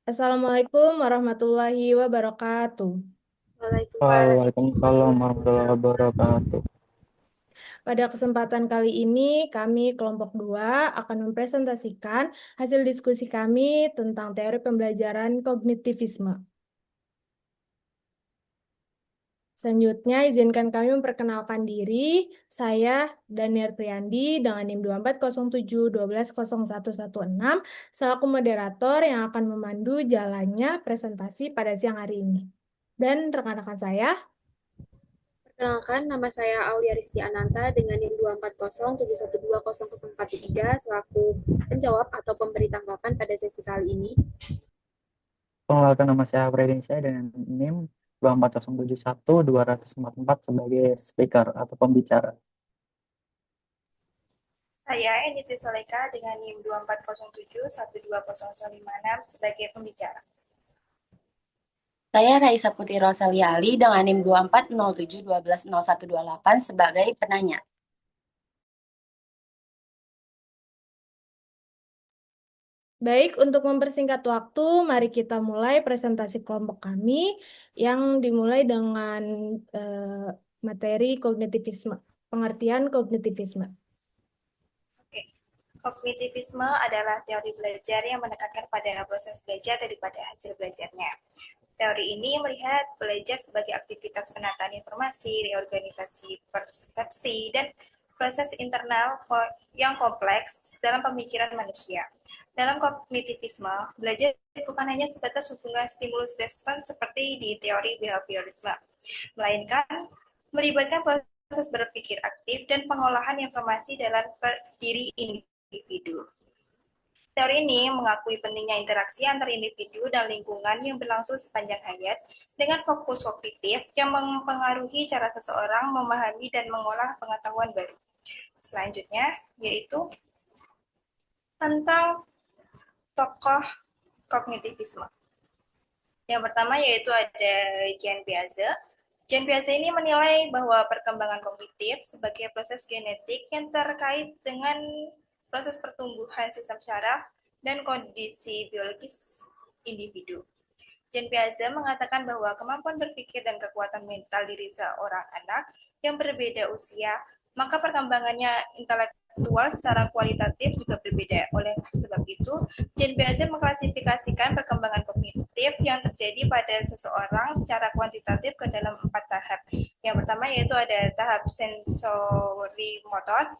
Assalamualaikum warahmatullahi wabarakatuh. Waalaikumsalam. Waalaikumsalam warahmatullahi wabarakatuh. Pada kesempatan kali ini, kami kelompok 2 akan mempresentasikan hasil diskusi kami tentang teori pembelajaran kognitivisme. Selanjutnya, izinkan kami memperkenalkan diri. Saya Daniel Priyandi dengan NIM 2407120116 selaku moderator yang akan memandu jalannya presentasi pada siang hari ini. Dan rekan-rekan saya, Perkenalkan, nama saya Aulia Rizky Ananta dengan NIM 24071200043 selaku penjawab atau pemberi tanggapan pada sesi kali ini. Pengenalan nama saya Fredin saya dengan NIM 24071-244 sebagai speaker atau pembicara. Saya Enitri Soleka dengan NIM 2407120056 sebagai pembicara. Saya Raisa Putri Rosalia Ali dengan NIM 2407120128 sebagai penanya. baik, untuk mempersingkat waktu, mari kita mulai presentasi kelompok kami yang dimulai dengan materi kognitivisme, pengertian kognitivisme. Oke. Kognitivisme adalah teori belajar yang menekankan pada proses belajar daripada hasil belajarnya. Teori ini melihat belajar sebagai aktivitas penataan informasi, reorganisasi persepsi, dan proses internal yang kompleks dalam pemikiran manusia. Dalam kognitivisme, belajar bukan hanya sebatas hubungan stimulus-respons seperti di teori behaviorisme, melainkan melibatkan proses berpikir aktif dan pengolahan informasi dalam diri individu. Teori ini mengakui pentingnya interaksi antar individu dan lingkungan yang berlangsung sepanjang hayat dengan fokus kognitif yang mempengaruhi cara seseorang memahami dan mengolah pengetahuan baru. Selanjutnya, yaitu tentang tokoh kognitivisme. Yang pertama yaitu ada Jean Piaget. Jean Piaget ini menilai bahwa perkembangan kognitif sebagai proses genetik yang terkait dengan proses pertumbuhan sistem syaraf dan kondisi biologis individu. Jean Piaget mengatakan bahwa kemampuan berpikir dan kekuatan mental diri seorang anak yang berbeda usia, maka perkembangannya intelektual secara kualitatif juga berbeda. Oleh sebab itu, Jean Piaget mengklasifikasikan perkembangan kognitif yang terjadi pada seseorang secara kuantitatif ke dalam 4 tahap. Yang pertama yaitu ada tahap sensori motor.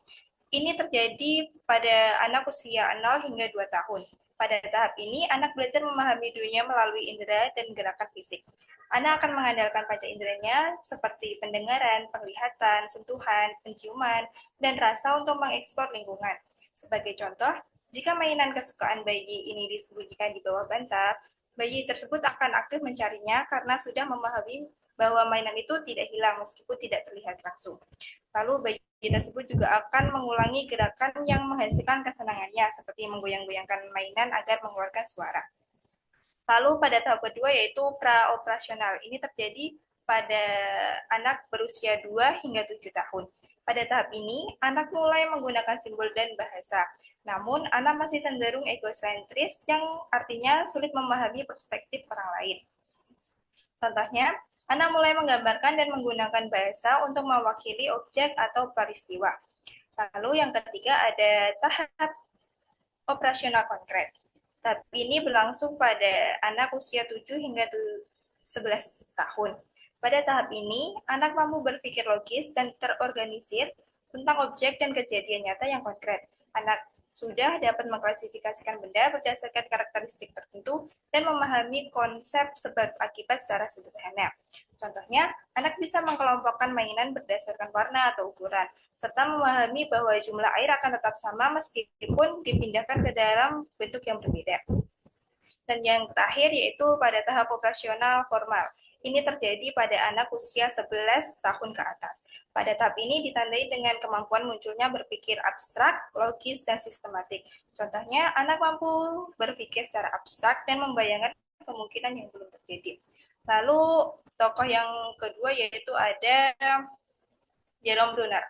Ini terjadi pada anak usia 0 hingga 2 tahun. Pada tahap ini, anak belajar memahami dunia melalui indera dan gerakan fisik. Anak akan mengandalkan panca inderanya seperti pendengaran, penglihatan, sentuhan, penciuman, dan rasa untuk mengeksplor lingkungan. Sebagai contoh, jika mainan kesukaan bayi ini disembunyikan di bawah bantal, bayi tersebut akan aktif mencarinya karena sudah memahami bahwa mainan itu tidak hilang meskipun tidak terlihat langsung. Lalu bayi tersebut juga akan mengulangi gerakan yang menghasilkan kesenangannya, seperti menggoyang-goyangkan mainan agar mengeluarkan suara. Lalu pada tahap kedua yaitu praoperasional. Ini terjadi pada anak berusia 2 hingga 7 tahun. Pada tahap ini, anak mulai menggunakan simbol dan bahasa. Namun, anak masih cenderung egosentris yang artinya sulit memahami perspektif orang lain. Contohnya, anak mulai menggambarkan dan menggunakan bahasa untuk mewakili objek atau peristiwa. Lalu yang ketiga ada tahap operasional konkret. Tahap ini berlangsung pada anak usia 7 hingga 11 tahun. Pada tahap ini, anak mampu berpikir logis dan terorganisir tentang objek dan kejadian nyata yang konkret. Anak sudah dapat mengklasifikasikan benda berdasarkan karakteristik tertentu dan memahami konsep sebab akibat secara sederhana. Contohnya, anak bisa mengkelompokkan mainan berdasarkan warna atau ukuran, serta memahami bahwa jumlah air akan tetap sama meskipun dipindahkan ke dalam bentuk yang berbeda. Dan yang terakhir yaitu pada tahap operasional formal. Ini terjadi pada anak usia 11 tahun ke atas. Pada tahap ini ditandai dengan kemampuan munculnya berpikir abstrak, logis, dan sistematik. Contohnya, anak mampu berpikir secara abstrak dan membayangkan kemungkinan yang belum terjadi. Lalu, tokoh yang kedua yaitu ada Jerome Bruner.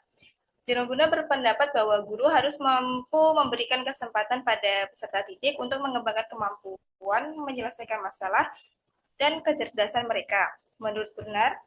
Jerome Brunner berpendapat bahwa guru harus mampu memberikan kesempatan pada peserta didik untuk mengembangkan kemampuan menyelesaikan masalah dan kecerdasan mereka. Menurut Brunner,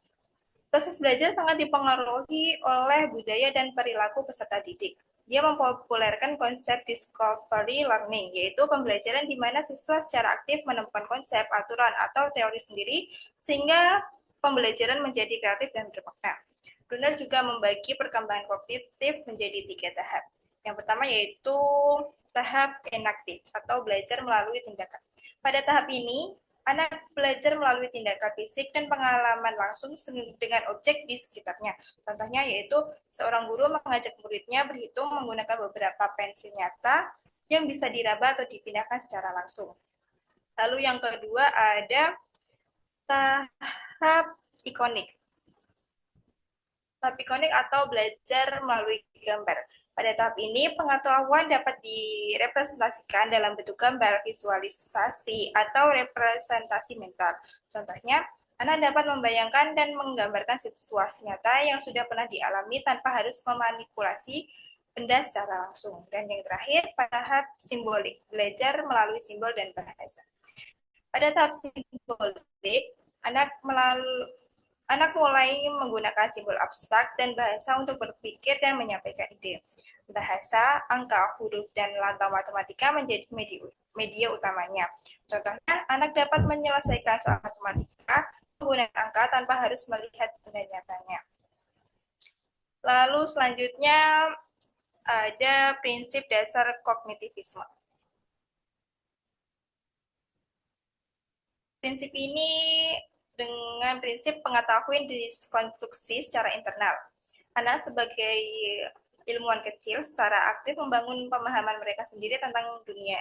proses belajar sangat dipengaruhi oleh budaya dan perilaku peserta didik. Dia mempopulerkan konsep discovery learning, yaitu pembelajaran di mana siswa secara aktif menemukan konsep, aturan, atau teori sendiri, sehingga pembelajaran menjadi kreatif dan bermakna. Brunner juga membagi perkembangan kognitif menjadi 3 tahap. Yang pertama yaitu tahap enaktif atau belajar melalui tindakan. Pada tahap ini, anak belajar melalui tindakan fisik dan pengalaman langsung dengan objek di sekitarnya. Contohnya yaitu seorang guru mengajak muridnya berhitung menggunakan beberapa pensil nyata yang bisa diraba atau dipindahkan secara langsung. Lalu yang kedua ada tahap ikonik. Tahap ikonik atau belajar melalui gambar. Pada tahap ini, pengetahuan dapat direpresentasikan dalam bentuk gambar, visualisasi, atau representasi mental. Contohnya, anak dapat membayangkan dan menggambarkan situasi nyata yang sudah pernah dialami tanpa harus memanipulasi benda secara langsung. Dan yang terakhir, tahap simbolik, belajar melalui simbol dan bahasa. Pada tahap simbolik, anak mulai menggunakan simbol abstrak dan bahasa untuk berpikir dan menyampaikan ide. Bahasa, angka, huruf, dan lambang matematika menjadi media utamanya. Contohnya, anak dapat menyelesaikan soal matematika menggunakan angka tanpa harus melihat benda nyatanya. Lalu selanjutnya ada prinsip dasar kognitivisme. Prinsip ini dengan prinsip pengetahuan diskonstruksi secara internal. Anak sebagai ilmuwan kecil secara aktif membangun pemahaman mereka sendiri tentang dunia.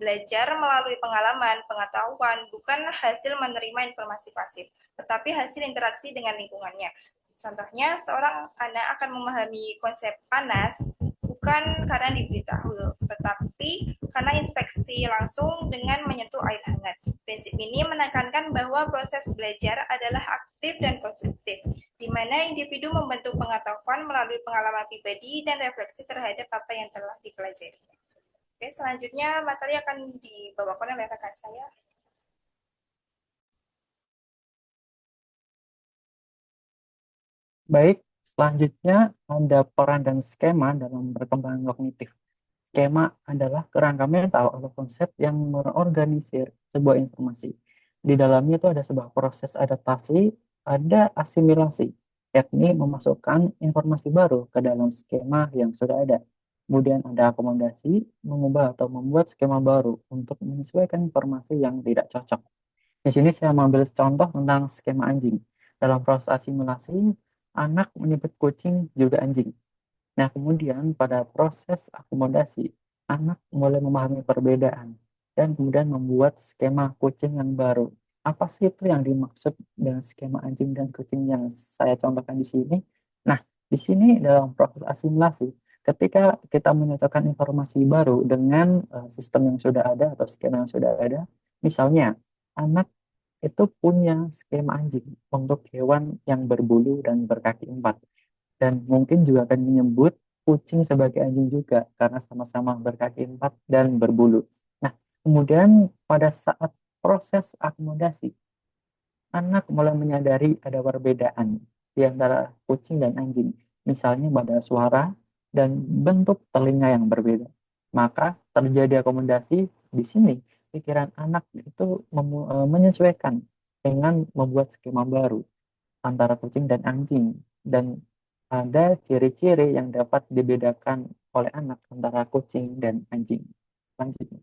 Belajar melalui pengalaman, pengetahuan, bukan hasil menerima informasi pasif, tetapi hasil interaksi dengan lingkungannya. Contohnya, seorang anak akan memahami konsep panas bukan karena diberitahu, tetapi karena inspeksi langsung dengan menyentuh air hangat. Prinsip ini menekankan bahwa proses belajar adalah aktif dan konstruktif, di mana individu membentuk pengetahuan melalui pengalaman pribadi dan refleksi terhadap apa yang telah dipelajari. Oke, selanjutnya materi akan dibawakan oleh rekan saya. Baik, selanjutnya ada peran dan skema dalam perkembangan kognitif. Skema adalah kerangka mental atau konsep yang mengorganisir sebuah informasi. Di dalamnya itu ada sebuah proses adaptasi, ada asimilasi, yakni memasukkan informasi baru ke dalam skema yang sudah ada. Kemudian ada akomodasi, mengubah atau membuat skema baru untuk menyesuaikan informasi yang tidak cocok. Di sini saya mengambil contoh tentang skema anjing. Dalam proses asimilasi, anak menyebut kucing juga anjing. Nah, kemudian pada proses akomodasi, anak mulai memahami perbedaan dan kemudian membuat skema kucing yang baru. Apa sih itu yang dimaksud dengan skema anjing dan kucing yang saya contohkan di sini? Nah, di sini dalam proses asimilasi, ketika kita menyocokkan informasi baru dengan sistem yang sudah ada atau skema yang sudah ada, misalnya anak itu punya skema anjing untuk hewan yang berbulu dan berkaki 4. Dan mungkin juga akan menyebut kucing sebagai anjing juga karena sama-sama berkaki 4 dan berbulu. Nah, kemudian pada saat proses akomodasi, anak mulai menyadari ada perbedaan di antara kucing dan anjing. Misalnya pada suara dan bentuk telinga yang berbeda. Maka terjadi akomodasi di sini. Pikiran anak itu menyesuaikan dengan membuat skema baru antara kucing dan anjing. Dan ada ciri-ciri yang dapat dibedakan oleh anak antara kucing dan anjing. Selanjutnya.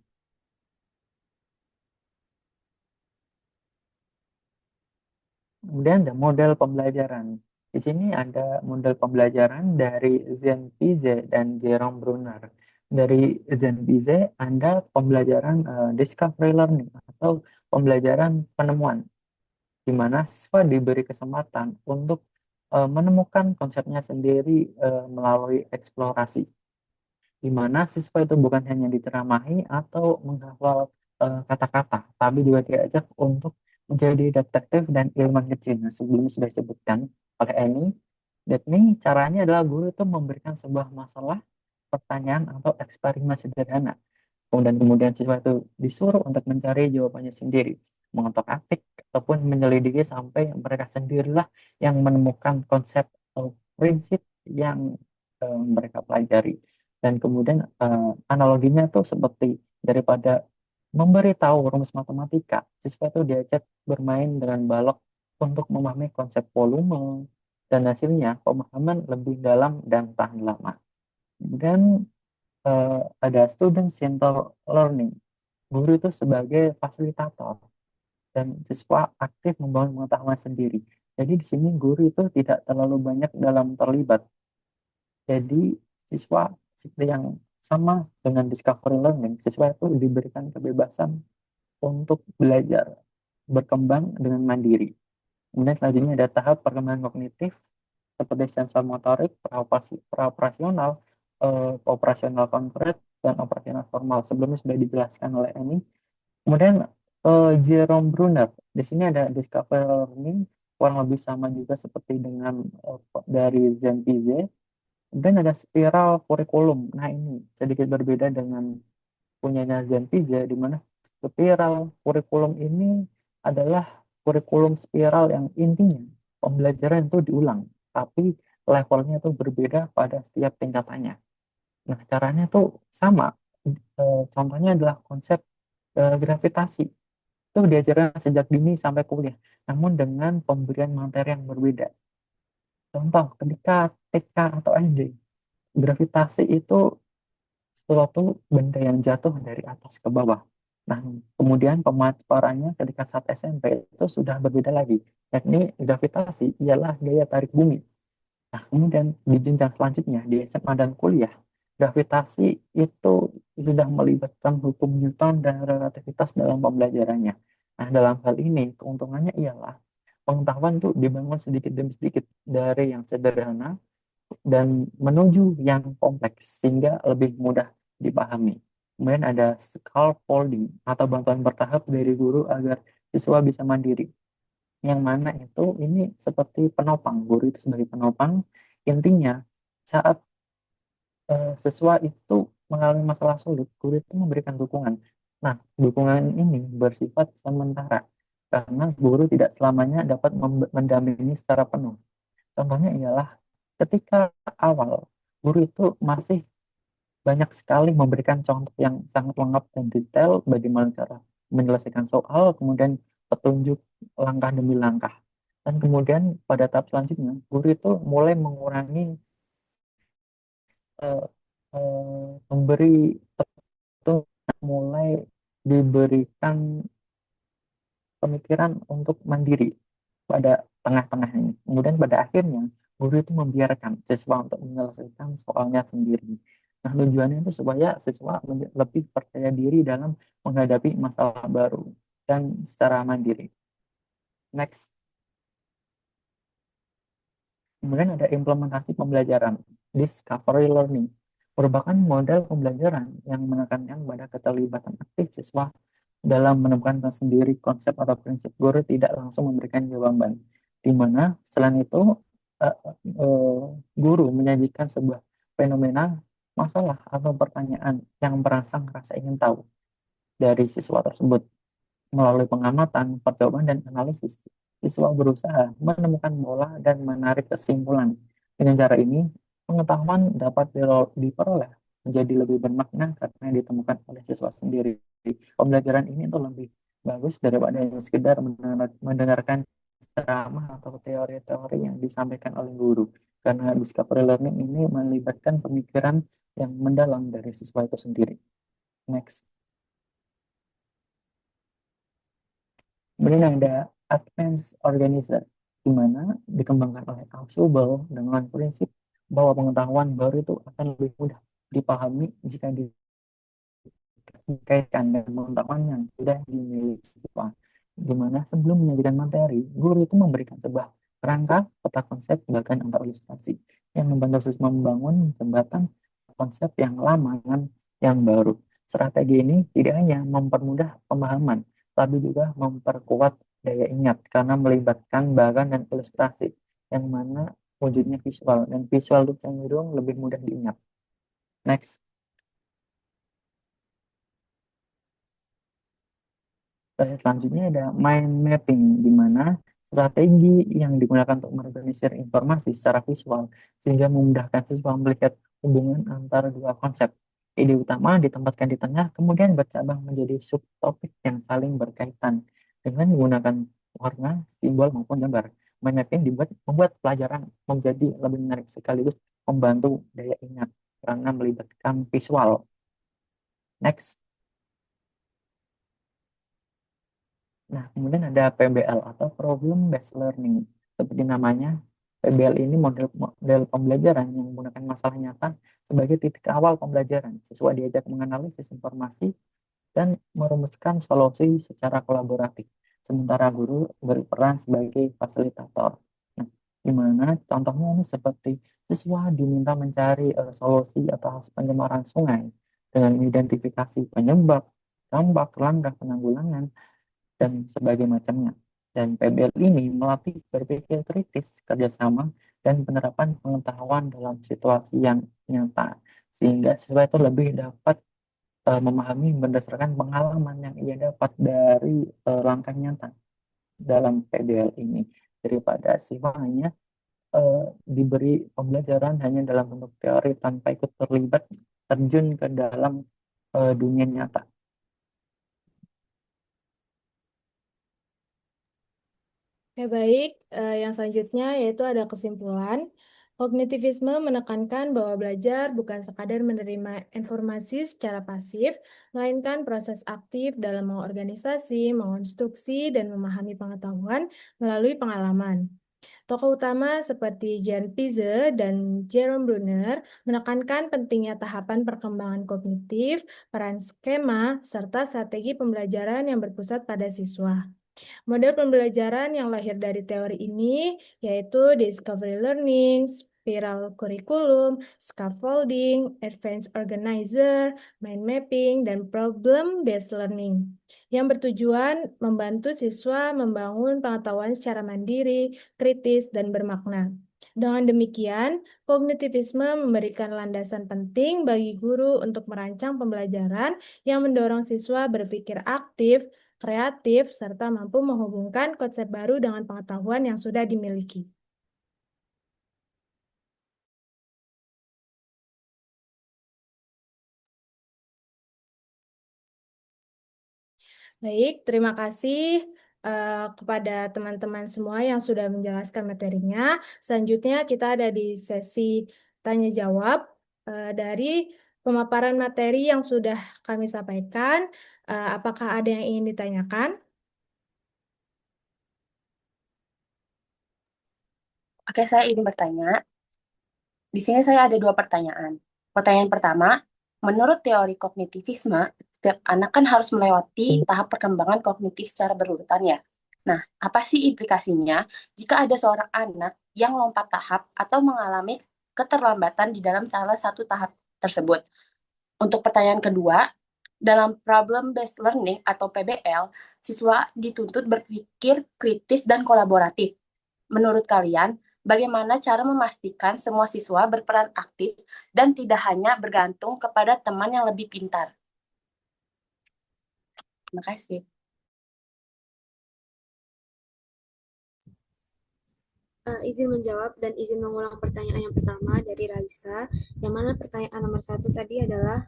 Kemudian ada model pembelajaran. Di sini ada model pembelajaran dari Zenpize dan Jerome Brunner. Dari Zenpize ada pembelajaran discovery learning atau pembelajaran penemuan, di mana siswa diberi kesempatan untuk menemukan konsepnya sendiri melalui eksplorasi, di mana siswa itu bukan hanya diteramahi atau menghafal kata-kata, tapi juga diajak untuk menjadi detektif dan ilmuwan kecil. Nah, sebelumnya sudah disebutkan oleh Annie, Dan ini caranya adalah guru itu memberikan sebuah masalah, pertanyaan, atau eksperimen sederhana. Kemudian siswa itu disuruh untuk mencari jawabannya sendiri, mengotak-atik, ataupun menyelidiki sampai mereka sendirilah yang menemukan konsep atau prinsip yang mereka pelajari. Dan kemudian analoginya tuh seperti daripada memberitahu rumus matematika, siswa itu diajak bermain dengan balok untuk memahami konsep volume, dan hasilnya pemahaman lebih dalam dan tahan lama. Kemudian ada student centered learning. Guru itu sebagai fasilitator dan siswa aktif membangun pengetahuan sendiri. Jadi di sini guru itu tidak terlalu banyak dalam terlibat. Jadi siswa seperti yang sama dengan discovery learning, siswa itu diberikan kebebasan untuk belajar, berkembang dengan mandiri. Kemudian selanjutnya ada tahap perkembangan kognitif seperti sensor motorik, praoperasional, operasional konkret, dan operasional formal. Sebelumnya sudah dijelaskan oleh Emi. Kemudian Jerome Bruner, di sini ada discovery learning, kurang lebih sama juga seperti dengan dari Zenpize. Kemudian ada spiral kurikulum. Nah ini sedikit berbeda dengan punyanya Zenpize, di mana spiral kurikulum ini adalah kurikulum spiral yang intinya pembelajaran itu diulang, tapi levelnya itu berbeda pada setiap tingkatannya. Nah, caranya itu sama. Contohnya adalah konsep gravitasi. Itu diajarkan sejak dini sampai kuliah, namun dengan pemberian materi yang berbeda. Contoh, ketika TK atau SD, gravitasi itu suatu benda yang jatuh dari atas ke bawah. Nah, kemudian pemaparannya ketika saat SMP itu sudah berbeda lagi, yakni gravitasi ialah gaya tarik bumi. Nah, kemudian di jenjang selanjutnya di SMA dan kuliah, gravitasi itu sudah melibatkan hukum Newton dan relativitas dalam pembelajarannya. Nah, dalam hal ini keuntungannya ialah pengetahuan itu dibangun sedikit demi sedikit dari yang sederhana dan menuju yang kompleks sehingga lebih mudah dipahami. Kemudian ada scaffolding atau bantuan bertahap dari guru agar siswa bisa mandiri. Yang mana itu ini seperti penopang, guru itu sebagai penopang. Intinya saat siswa itu mengalami masalah sulit, guru itu memberikan dukungan. Nah, dukungan ini bersifat sementara karena guru tidak selamanya dapat mendampingi secara penuh. Contohnya ialah ketika awal, guru itu masih banyak sekali memberikan contoh yang sangat lengkap dan detail bagaimana cara menyelesaikan soal, kemudian petunjuk langkah demi langkah. Dan kemudian pada tahap selanjutnya, guru itu mulai mengurangi eh, memberi petunjuk, mulai diberikan pemikiran untuk mandiri pada tengah-tengah ini. Kemudian pada akhirnya, guru itu membiarkan siswa untuk menyelesaikan soalnya sendiri. Nah, tujuannya itu supaya siswa lebih percaya diri dalam menghadapi masalah baru dan secara mandiri. Next. Kemudian ada implementasi pembelajaran, discovery learning, merupakan model pembelajaran yang menekankan pada keterlibatan aktif siswa dalam menemukan sendiri konsep atau prinsip. Guru tidak langsung memberikan jawaban, di mana selain itu guru menyajikan sebuah fenomena, masalah atau pertanyaan yang merangsang rasa ingin tahu dari siswa tersebut. Melalui pengamatan, percobaan, dan analisis, siswa berusaha menemukan pola dan menarik kesimpulan. Dengan cara ini, pengetahuan dapat diperoleh menjadi lebih bermakna karena ditemukan oleh siswa sendiri. Pembelajaran ini itu lebih bagus daripada sekedar mendengarkan ceramah atau teori-teori yang disampaikan oleh guru. Karena discovery learning ini melibatkan pemikiran yang mendalam dari siswa itu sendiri. Next. Kemudian ada advanced organizer, di mana dikembangkan oleh Ausubel dengan prinsip bahwa pengetahuan baru itu akan lebih mudah dipahami jika dikaitkan dengan pengetahuan yang sudah dimiliki siswa. Di mana sebelum menyajikan materi, guru itu memberikan sebuah kerangka, peta konsep, bahkan atau ilustrasi yang membantu siswa membangun jembatan konsep yang lama dengan yang baru. Strategi ini tidak hanya mempermudah pemahaman, tapi juga memperkuat daya ingat karena melibatkan bagan dan ilustrasi yang mana wujudnya visual, dan visual itu cenderung lebih mudah diingat. Next. Selanjutnya ada mind mapping, di mana strategi yang digunakan untuk mengorganisir informasi secara visual sehingga memudahkan siswa melihat hubungan antara dua konsep. Ide utama ditempatkan di tengah, kemudian bercabang menjadi subtopik yang saling berkaitan dengan menggunakan warna, simbol, maupun gambar. Mind mapping membuat pelajaran menjadi lebih menarik sekaligus membantu daya ingat karena melibatkan visual. Next. Nah, kemudian ada PBL atau Problem Based Learning. Seperti namanya, PBL ini model pembelajaran yang menggunakan masalah nyata sebagai titik awal pembelajaran. Siswa diajak menganalisis informasi dan merumuskan solusi secara kolaboratif. Sementara guru berperan sebagai fasilitator. Nah, di mana contohnya ini seperti siswa diminta mencari solusi atas pencemaran sungai dengan mengidentifikasi penyebab, dampak, langkah penanggulangan, dan sebagainya macamnya. Dan PBL ini melatih berpikir kritis, kerjasama, dan penerapan pengetahuan dalam situasi yang nyata. Sehingga siswa itu lebih dapat memahami berdasarkan pengalaman yang ia dapat dari langkah nyata dalam PBL ini. Daripada siswa hanya diberi pembelajaran hanya dalam bentuk teori tanpa ikut terlibat terjun ke dalam dunia nyata. Oke, baik. Yang selanjutnya yaitu ada kesimpulan. Kognitivisme menekankan bahwa belajar bukan sekadar menerima informasi secara pasif, melainkan proses aktif dalam mengorganisasi, mengonstruksi, dan memahami pengetahuan melalui pengalaman. Tokoh utama seperti Jan Pize dan Jerome Bruner menekankan pentingnya tahapan perkembangan kognitif, peran skema, serta strategi pembelajaran yang berpusat pada siswa. Model pembelajaran yang lahir dari teori ini yaitu Discovery Learning, Spiral Curriculum, Scaffolding, Advanced Organizer, Mind Mapping, dan Problem Based Learning yang bertujuan membantu siswa membangun pengetahuan secara mandiri, kritis, dan bermakna. Dengan demikian, kognitivisme memberikan landasan penting bagi guru untuk merancang pembelajaran yang mendorong siswa berpikir aktif, kreatif, serta mampu menghubungkan konsep baru dengan pengetahuan yang sudah dimiliki. Baik, terima kasih kepada teman-teman semua yang sudah menjelaskan materinya. Selanjutnya kita ada di sesi tanya-jawab dari pemaparan materi yang sudah kami sampaikan. Apakah ada yang ingin ditanyakan? Oke, saya izin bertanya. Di sini saya ada dua pertanyaan. Pertanyaan pertama, menurut teori kognitivisme, setiap anak kan harus melewati tahap perkembangan kognitif secara berurutan ya. Nah, apa sih implikasinya jika ada seorang anak yang lompat tahap atau mengalami keterlambatan di dalam salah satu tahap tersebut? Untuk pertanyaan kedua, dalam problem-based learning atau PBL, siswa dituntut berpikir kritis dan kolaboratif. Menurut kalian, bagaimana cara memastikan semua siswa berperan aktif dan tidak hanya bergantung kepada teman yang lebih pintar? Terima kasih. Izin menjawab dan izin mengulang pertanyaan yang pertama dari Raisa, yang mana pertanyaan nomor 1 tadi adalah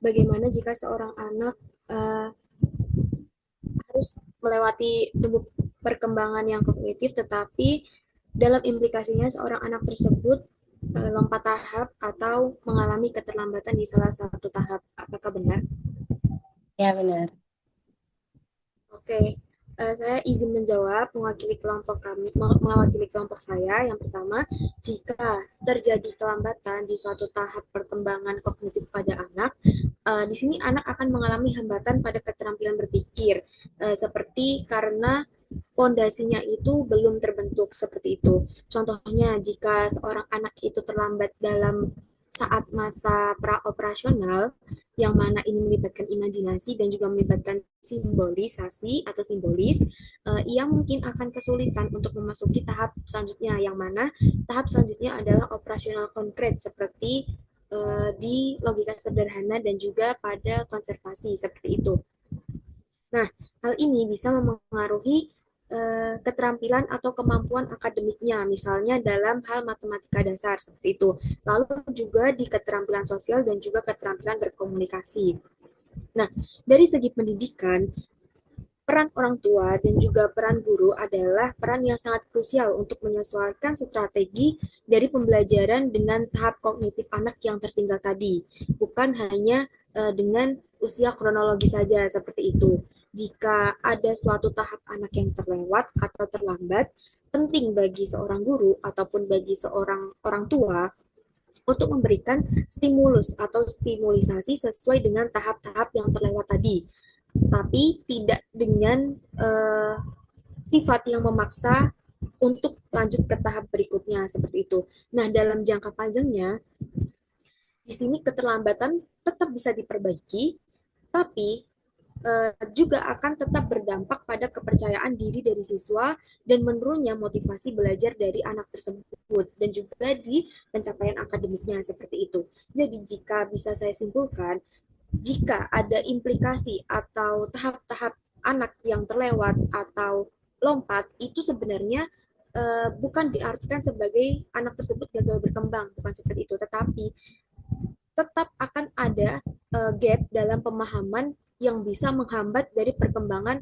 bagaimana jika seorang anak harus melewati tumbuh perkembangan yang kognitif, tetapi dalam implikasinya seorang anak tersebut lompat tahap atau mengalami keterlambatan di salah satu tahap. Apakah benar? Ya, benar. Oke, saya izin menjawab mewakili kelompok saya. Yang pertama, jika terjadi kelambatan di suatu tahap perkembangan kognitif pada anak, di sini anak akan mengalami hambatan pada keterampilan berpikir, seperti karena pondasinya itu belum terbentuk seperti itu. Contohnya, jika seorang anak itu terlambat dalam saat masa pra-operasional, yang mana ini melibatkan imajinasi dan juga melibatkan simbolisasi atau simbolis, ia mungkin akan kesulitan untuk memasuki tahap selanjutnya, yang mana tahap selanjutnya adalah operasional konkret seperti di logika sederhana dan juga pada konservasi seperti itu. Nah, hal ini bisa mempengaruhi keterampilan atau kemampuan akademiknya, misalnya dalam hal matematika dasar seperti itu. Lalu juga di keterampilan sosial dan juga keterampilan berkomunikasi. Nah, dari segi pendidikan, peran orang tua dan juga peran guru adalah peran yang sangat krusial untuk menyesuaikan strategi dari pembelajaran dengan tahap kognitif anak yang tertinggal tadi, bukan hanya dengan usia kronologi saja seperti itu. Jika ada suatu tahap anak yang terlewat atau terlambat, penting bagi seorang guru ataupun bagi seorang orang tua untuk memberikan stimulus atau stimulisasi sesuai dengan tahap-tahap yang terlewat tadi, tapi tidak dengan sifat yang memaksa untuk lanjut ke tahap berikutnya seperti itu. Nah, dalam jangka panjangnya, di sini keterlambatan tetap bisa diperbaiki, tapi juga akan tetap berdampak pada kepercayaan diri dari siswa dan menurunnya motivasi belajar dari anak tersebut dan juga di pencapaian akademiknya seperti itu. Jadi jika bisa saya simpulkan, jika ada implikasi atau tahap-tahap anak yang terlewat atau lompat, itu sebenarnya bukan diartikan sebagai anak tersebut gagal berkembang, bukan seperti itu, tetapi tetap akan ada gap dalam pemahaman yang bisa menghambat dari perkembangan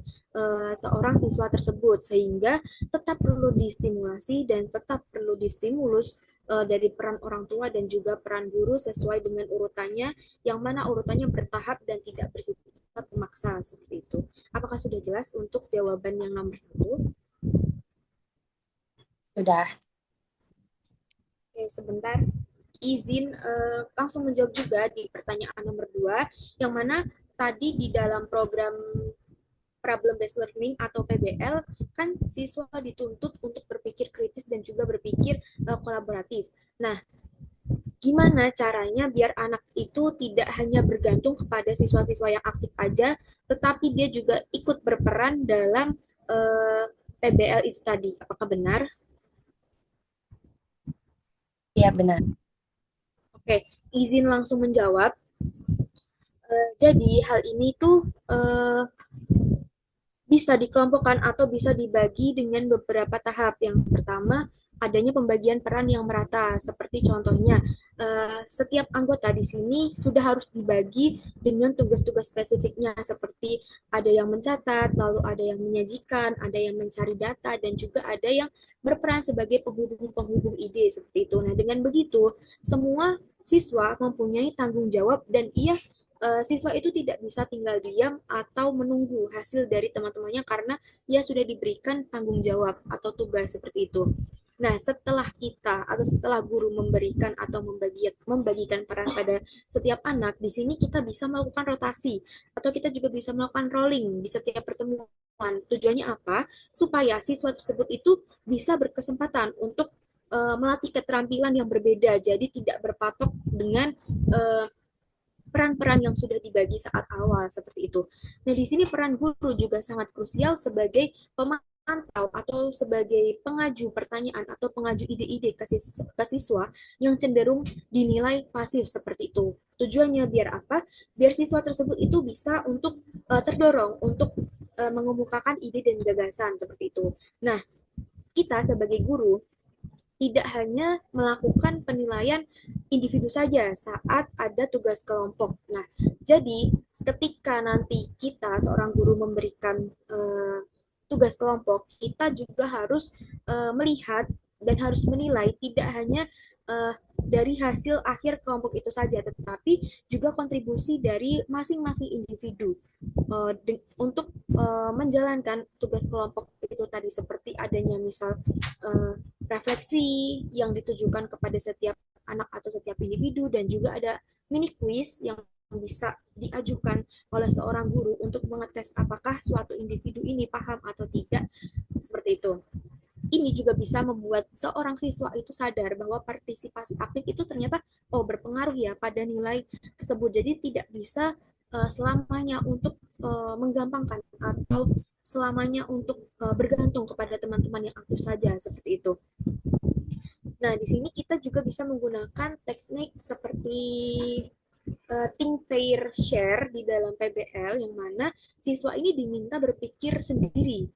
seorang siswa tersebut, sehingga tetap perlu distimulasi dan tetap perlu distimulus dari peran orang tua dan juga peran guru sesuai dengan urutannya, yang mana urutannya bertahap dan tidak bersifat memaksa seperti itu. Apakah sudah jelas untuk jawaban yang nomor 1? Sudah. Oke, sebentar. Izin langsung menjawab juga di pertanyaan nomor 2, yang mana tadi di dalam program problem based learning atau PBL kan siswa dituntut untuk berpikir kritis dan juga berpikir kolaboratif. Nah, gimana caranya biar anak itu tidak hanya bergantung kepada siswa-siswa yang aktif aja, tetapi dia juga ikut berperan dalam PBL itu tadi. Apakah benar? Iya, benar. Oke, izin langsung menjawab. Jadi hal ini tuh bisa dikelompokkan atau bisa dibagi dengan beberapa tahap. Yang pertama, adanya pembagian peran yang merata. Seperti contohnya, setiap anggota di sini sudah harus dibagi dengan tugas-tugas spesifiknya, seperti ada yang mencatat, lalu ada yang menyajikan, ada yang mencari data, dan juga ada yang berperan sebagai penghubung-penghubung ide, seperti itu. Nah, dengan begitu, semua siswa mempunyai tanggung jawab dan siswa itu tidak bisa tinggal diam atau menunggu hasil dari teman-temannya karena ia sudah diberikan tanggung jawab atau tugas seperti itu. Nah, setelah kita atau setelah guru memberikan atau membagikan peran pada setiap anak, di sini kita bisa melakukan rotasi atau kita juga bisa melakukan rolling di setiap pertemuan. Tujuannya apa? Supaya siswa tersebut itu bisa berkesempatan untuk melatih keterampilan yang berbeda, jadi tidak berpatok dengan peran-peran yang sudah dibagi saat awal seperti itu. Nah, di sini peran guru juga sangat krusial sebagai pemantau atau sebagai pengaju pertanyaan atau pengaju ide-ide ke siswa yang cenderung dinilai pasif seperti itu. Tujuannya biar apa? Biar siswa tersebut itu bisa untuk terdorong untuk mengemukakan ide dan gagasan seperti itu. Nah, kita sebagai guru tidak hanya melakukan penilaian individu saja saat ada tugas kelompok. Nah, jadi ketika nanti kita seorang guru memberikan tugas kelompok, kita juga harus melihat dan harus menilai tidak hanya dari hasil akhir kelompok itu saja, tetapi juga kontribusi dari masing-masing individu untuk menjalankan tugas kelompok itu tadi, seperti adanya misal refleksi yang ditujukan kepada setiap anak atau setiap individu, dan juga ada mini quiz yang bisa diajukan oleh seorang guru untuk mengetes apakah suatu individu ini paham atau tidak, seperti itu. ini juga bisa membuat seorang siswa itu sadar bahwa partisipasi aktif itu ternyata berpengaruh ya pada nilai tersebut. Jadi tidak bisa selamanya untuk menggampangkan atau selamanya untuk bergantung kepada teman-teman yang aktif saja seperti itu. Nah, di sini kita juga bisa menggunakan teknik seperti think, pair, share di dalam PBL yang mana siswa ini diminta berpikir sendiri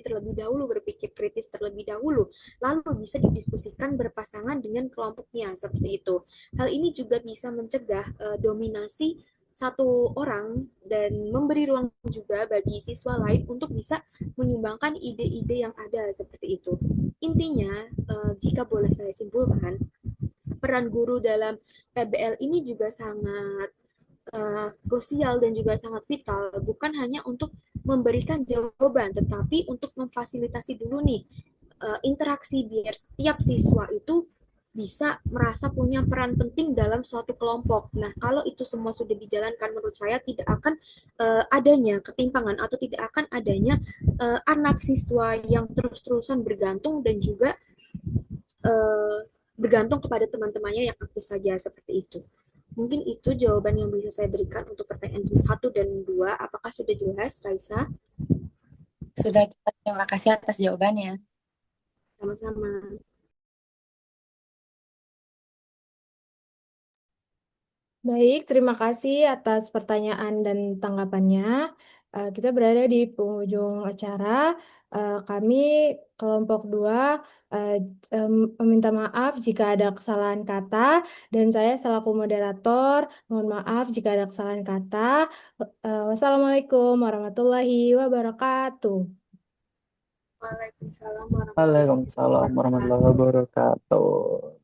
terlebih dahulu, berpikir kritis terlebih dahulu, lalu bisa didiskusikan berpasangan dengan kelompoknya seperti itu. Hal ini juga bisa mencegah dominasi satu orang dan memberi ruang juga bagi siswa lain untuk bisa menyumbangkan ide-ide yang ada seperti itu. Intinya, jika boleh saya simpulkan, peran guru dalam PBL ini juga sangat krusial dan juga sangat vital, bukan hanya untuk memberikan jawaban, tetapi untuk memfasilitasi dulu nih interaksi biar setiap siswa itu bisa merasa punya peran penting dalam suatu kelompok. Nah, kalau itu semua sudah dijalankan, menurut saya tidak akan adanya ketimpangan atau tidak akan adanya anak siswa yang terus-terusan bergantung dan juga uh, bergantung kepada teman-temannya yang aktif saja seperti itu. Mungkin itu jawaban yang bisa saya berikan untuk pertanyaan 1 dan 2. Apakah sudah jelas, Raisa? Sudah jelas, terima kasih atas jawabannya. Sama-sama. Baik, terima kasih atas pertanyaan dan tanggapannya. Kita berada di penghujung acara. Kami kelompok 2 meminta maaf jika ada kesalahan kata, dan saya selaku moderator mohon maaf jika ada kesalahan kata. Wassalamualaikum warahmatullahi wabarakatuh. Waalaikumsalam warahmatullahi Waalaikumsalam warahmatullahi wabarakatuh. wabarakatuh.